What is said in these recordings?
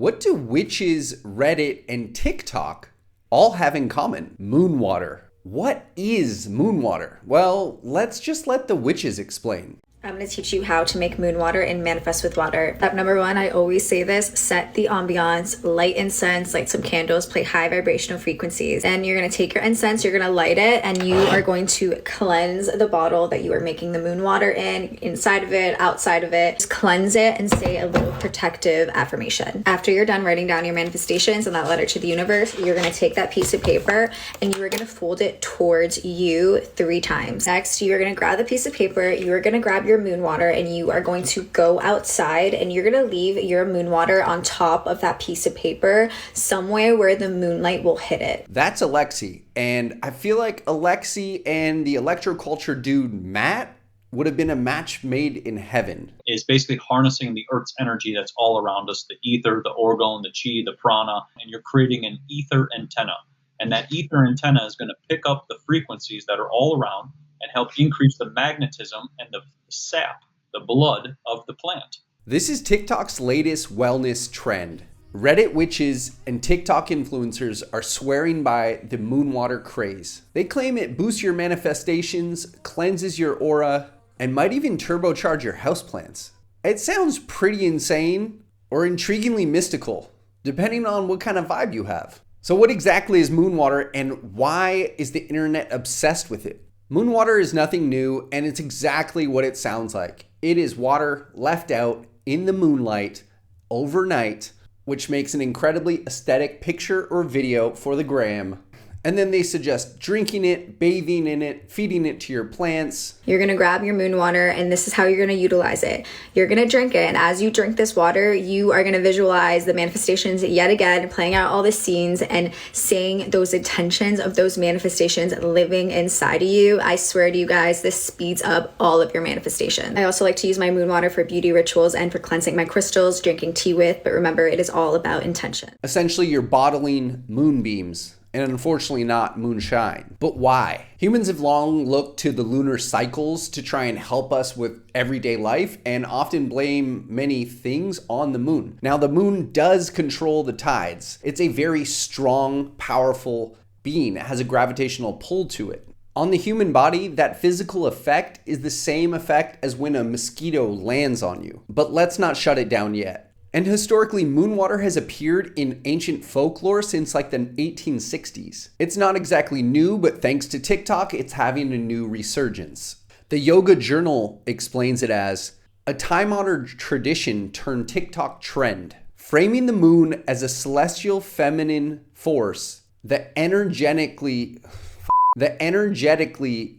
What do witches, Reddit, and TikTok all have in common? Moon water. What is moon water? Well, let's just let the witches explain. I'm going to teach you how to make moon water and manifest with water. Step number one, I always say this, set the ambiance, light incense, light some candles, play high vibrational frequencies. Then you're going to take your incense, you're going to light it, and you are going to cleanse the bottle that you are making the moon water in, inside of it, outside of it. Just cleanse it and say a little protective affirmation. After you're done writing down your manifestations and that letter to the universe, you're going to take that piece of paper and you are going to fold it towards you 3 times. Next, you're going to grab the piece of paper, you're going to grab your moon water, and you are going to go outside and you're going to leave your moon water on top of that piece of paper somewhere where the moonlight will hit it. That's Alexi, and I feel like Alexi and the electroculture dude Matt would have been a match made in heaven. Is basically harnessing the Earth's energy that's all around us, the ether, the orgone, the chi, the prana, and you're creating an ether antenna. And that ether antenna is going to pick up the frequencies that are all around and help increase the magnetism and the sap, the blood of the plant. This is TikTok's latest wellness trend. Reddit witches and TikTok influencers are swearing by the moon water craze. They claim it boosts your manifestations, cleanses your aura, and might even turbocharge your houseplants. It sounds pretty insane or intriguingly mystical, depending on what kind of vibe you have. So what exactly is moon water, and why is the internet obsessed with it? Moon water is nothing new, and it's exactly what it sounds like. It is water left out in the moonlight overnight, which makes an incredibly aesthetic picture or video for the gram. And then they suggest drinking it, bathing in it, feeding it to your plants. You're going to grab your moon water, and this is how you're going to utilize it. You're going to drink it, and as you drink this water, you are going to visualize the manifestations yet again, playing out all the scenes and saying those intentions of those manifestations living inside of you. I swear to you guys, this speeds up all of your manifestation. I also like to use my moon water for beauty rituals and for cleansing my crystals, drinking tea with, but remember, it is all about intention. Essentially, you're bottling moonbeams, and unfortunately not moonshine. But why? Humans have long looked to the lunar cycles to try and help us with everyday life and often blame many things on the moon. Now, the moon does control the tides. It's a very strong, powerful being. It has a gravitational pull to it. On the human body, that physical effect is the same effect as when a mosquito lands on you. But let's not shut it down yet. And historically, moon water has appeared in ancient folklore since like the 1860s. It's not exactly new, but thanks to TikTok, it's having a new resurgence. The Yoga Journal explains it as a time-honored tradition turned TikTok trend, framing the moon as a celestial feminine force that energetically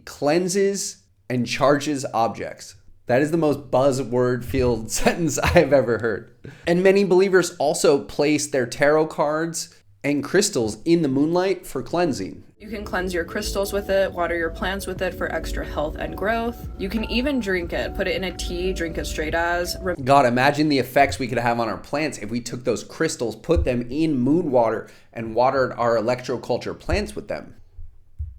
cleanses and charges objects. That is the most buzzword-filled sentence I've ever heard. And many believers also place their tarot cards and crystals in the moonlight for cleansing. You can cleanse your crystals with it, water your plants with it for extra health and growth. You can even drink it, put it in a tea, drink it straight as. God, imagine the effects we could have on our plants if we took those crystals, put them in moon water, and watered our electroculture plants with them.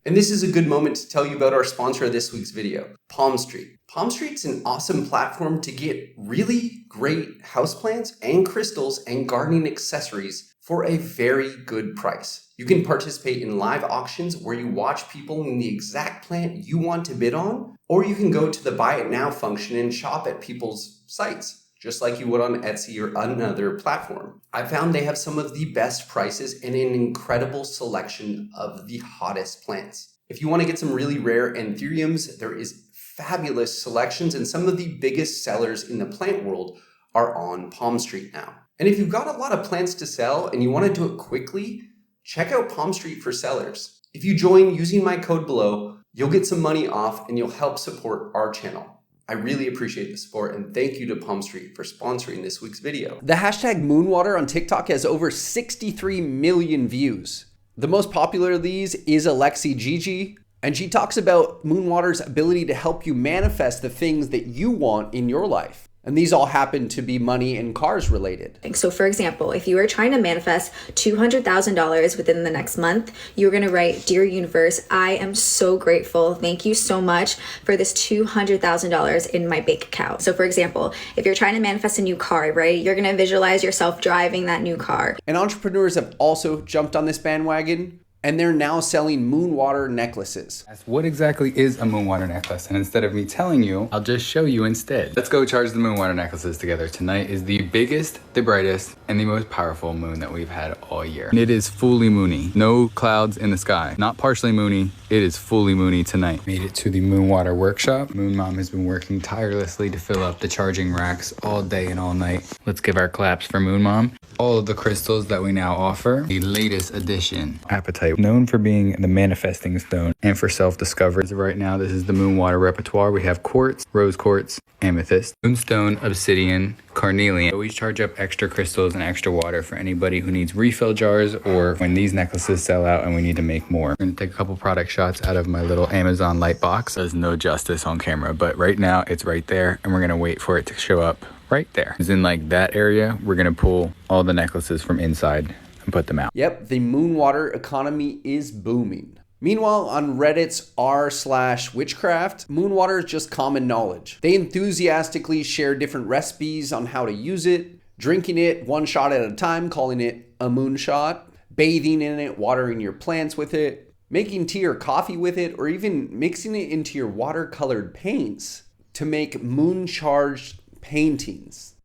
And this is a good moment to tell you about our sponsor of this week's video, Palm Street. Palm Street's an awesome platform to get really great houseplants and crystals and gardening accessories for a very good price. You can participate in live auctions where you watch people in the exact plant you want to bid on, or you can go to the Buy It Now function and shop at people's sites, just like you would on Etsy or another platform. I found they have some of the best prices and an incredible selection of the hottest plants. If you want to get some really rare anthuriums, there is fabulous selections, and some of the biggest sellers in the plant world are on Palm Street now. And if you've got a lot of plants to sell and you want to do it quickly, check out Palm Street for Sellers. If you join using my code below, you'll get some money off and you'll help support our channel. I really appreciate the support, and thank you to Palm Street for sponsoring this week's video. The hashtag moonwater on TikTok has over 63 million views. The most popular of these is Alexi Gigi, and she talks about moonwater's ability to help you manifest the things that you want in your life. And these all happen to be money and cars related. So for example, if you are trying to manifest $200,000 within the next month, you're going to write, "Dear universe, I am so grateful. Thank you so much for this $200,000 in my bank account." So for example, if you're trying to manifest a new car, right, you're going to visualize yourself driving that new car. And entrepreneurs have also jumped on this bandwagon, and they're now selling moon water necklaces. What exactly is a moon water necklace? And instead of me telling you, I'll just show you instead. Let's go charge the moon water necklaces together. Tonight is the biggest, the brightest, and the most powerful moon that we've had all year. And it is fully moony. No clouds in the sky. Not partially moony. It is fully moony tonight. Made it to the moon water workshop. Moon Mom has been working tirelessly to fill up the charging racks all day and all night. Let's give our claps for Moon Mom. All of the crystals that we now offer, the latest addition, Apatite, known for being the manifesting stone and for self-discovery. As of right now, this is the moon water repertoire. We have quartz, rose quartz, amethyst, moonstone, obsidian, carnelian. We always charge up extra crystals and extra water for anybody who needs refill jars or when these necklaces sell out and we need to make more. I'm gonna take a couple product shots out of my little Amazon light box. Does no justice on camera, but right now it's right there and we're gonna wait for it to show up right there. It's in like that area. We're gonna pull all the necklaces from inside and put them out. Yep, the moon water economy is booming. Meanwhile, on Reddit's r/witchcraft, moon water is just common knowledge. They enthusiastically share different recipes on how to use it, drinking it one shot at a time, calling it a moon shot, bathing in it, watering your plants with it, making tea or coffee with it, or even mixing it into your watercolored paints to make moon-charged paintings.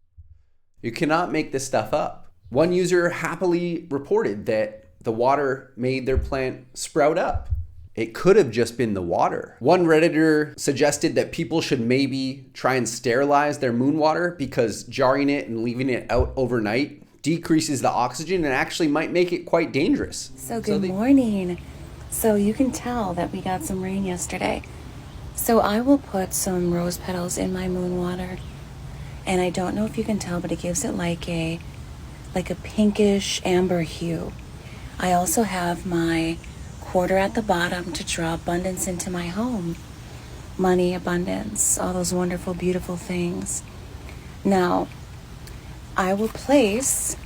You cannot make this stuff up. One user happily reported that the water made their plant sprout up. It could have just been the water. One Redditor suggested that people should maybe try and sterilize their moon water because jarring it and leaving it out overnight decreases the oxygen and actually might make it quite dangerous. So good morning. So you can tell that we got some rain yesterday. So I will put some rose petals in my moon water. And I don't know if you can tell, but it gives it like a pinkish amber hue. I also have my quarter at the bottom to draw abundance into my home. Money, abundance, all those wonderful, beautiful things. Now, I will place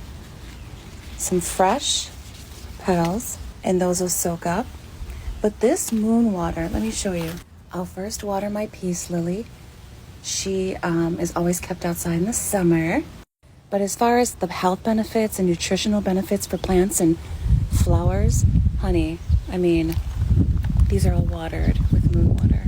some fresh petals and those will soak up. But this moon water, let me show you. I'll first water my peace lily. She is always kept outside in the summer. But as far as the health benefits and nutritional benefits for plants and flowers, honey, I mean, these are all watered with moon water.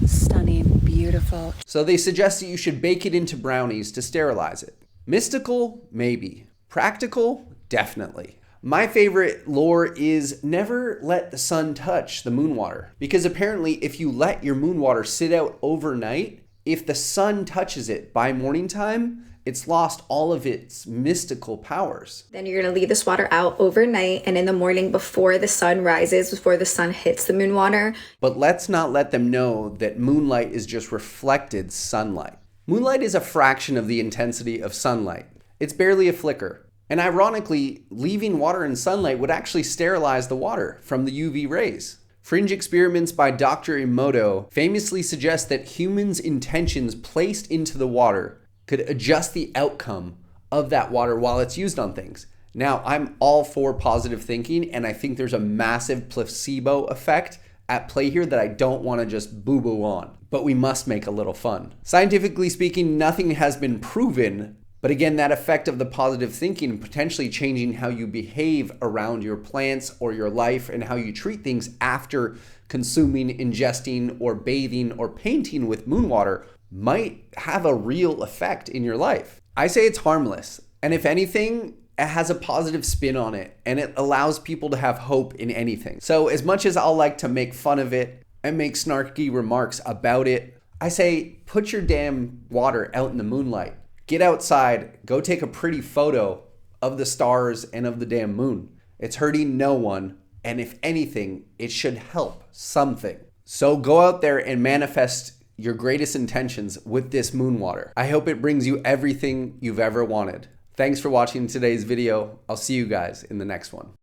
Stunning, beautiful. So they suggest that you should bake it into brownies to sterilize it. Mystical? Maybe. Practical? Definitely. My favorite lore is never let the sun touch the moon water, because apparently if you let your moon water sit out overnight, if the sun touches it by morning time, it's lost all of its mystical powers. Then you're gonna leave this water out overnight, and in the morning before the sun rises, before the sun hits the moon water. But let's not let them know that moonlight is just reflected sunlight. Moonlight is a fraction of the intensity of sunlight. It's barely a flicker. And ironically, leaving water in sunlight would actually sterilize the water from the UV rays. Fringe experiments by Dr. Emoto famously suggest that humans' intentions placed into the water could adjust the outcome of that water while it's used on things. Now, I'm all for positive thinking, and I think there's a massive placebo effect at play here that I don't want to just boo-boo on, but we must make a little fun. Scientifically speaking, nothing has been proven, but again, that effect of the positive thinking potentially changing how you behave around your plants or your life and how you treat things after consuming, ingesting, or bathing or painting with moon water might have a real effect in your life. I say it's harmless, and if anything, it has a positive spin on it, and it allows people to have hope in anything. So as much as I'll like to make fun of it and make snarky remarks about it, I say put your damn water out in the moonlight. Get outside, go take a pretty photo of the stars and of the damn moon. It's hurting no one, and if anything, it should help something. So go out there and manifest your greatest intentions with this moon water. I hope it brings you everything you've ever wanted. Thanks for watching today's video. I'll see you guys in the next one.